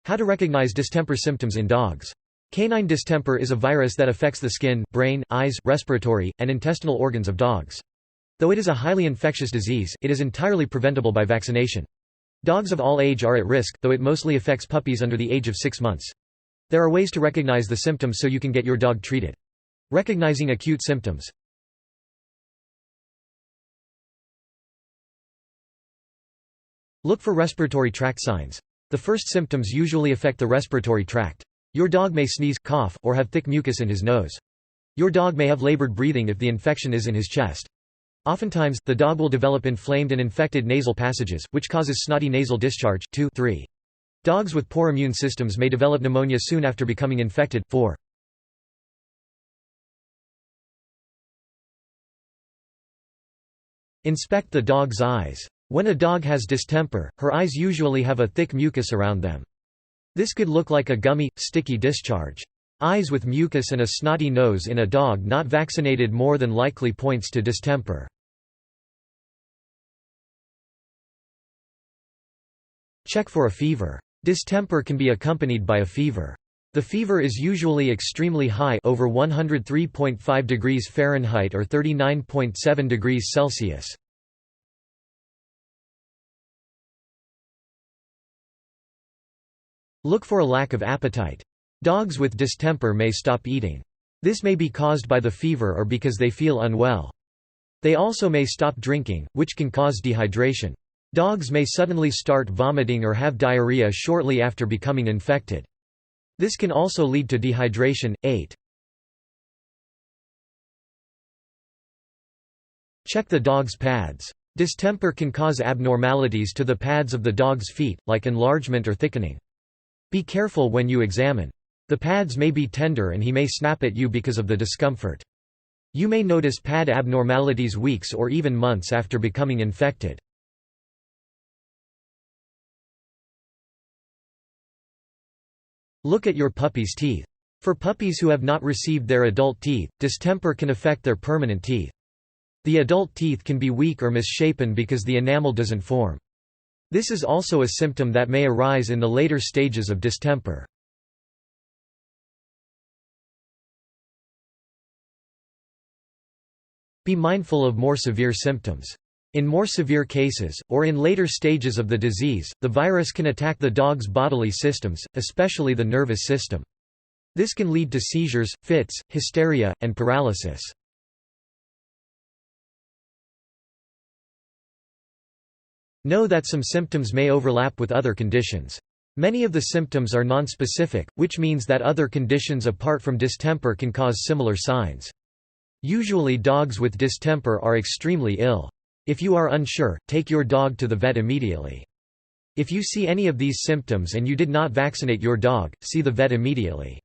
How to recognize distemper symptoms in dogs. Canine distemper is a virus that affects the skin, brain, eyes, respiratory, and intestinal organs of dogs. Though it is a highly infectious disease, it is entirely preventable by vaccination. Dogs of all age are at risk, though it mostly affects puppies under the age of 6 months. There are ways to recognize the symptoms so you can get your dog treated. Recognizing acute symptoms. Look for respiratory tract signs. The first symptoms usually affect the respiratory tract. Your dog may sneeze, cough, or have thick mucus in his nose. Your dog may have labored breathing if the infection is in his chest. Oftentimes, the dog will develop inflamed and infected nasal passages, which causes snotty nasal discharge. 2, 3. Dogs with poor immune systems may develop pneumonia soon after becoming infected. 4. Inspect the dog's eyes. When a dog has distemper, her eyes usually have a thick mucus around them. This could look like a gummy, sticky discharge. Eyes with mucus and a snotty nose in a dog not vaccinated more than likely points to distemper. Check for a fever. Distemper can be accompanied by a fever. The fever is usually extremely high, over 103.5 degrees Fahrenheit or 39.7 degrees Celsius. Look for a lack of appetite. Dogs with distemper may stop eating. This may be caused by the fever or because they feel unwell. They also may stop drinking, which can cause dehydration. Dogs may suddenly start vomiting or have diarrhea shortly after becoming infected. This can also lead to dehydration. 8. Check the dog's pads. Distemper can cause abnormalities to the pads of the dog's feet, like enlargement or thickening. Be careful when you examine. The pads may be tender and he may snap at you because of the discomfort. You may notice pad abnormalities weeks or even months after becoming infected. Look at your puppy's teeth. For puppies who have not received their adult teeth, distemper can affect their permanent teeth. The adult teeth can be weak or misshapen because the enamel doesn't form. This is also a symptom that may arise in the later stages of distemper. Be mindful of more severe symptoms. In more severe cases, or in later stages of the disease, the virus can attack the dog's bodily systems, especially the nervous system. This can lead to seizures, fits, hysteria, and paralysis. Know that some symptoms may overlap with other conditions. Many of the symptoms are nonspecific, which means that other conditions apart from distemper can cause similar signs. Usually dogs with distemper are extremely ill. If you are unsure, take your dog to the vet immediately. If you see any of these symptoms and you did not vaccinate your dog, see the vet immediately.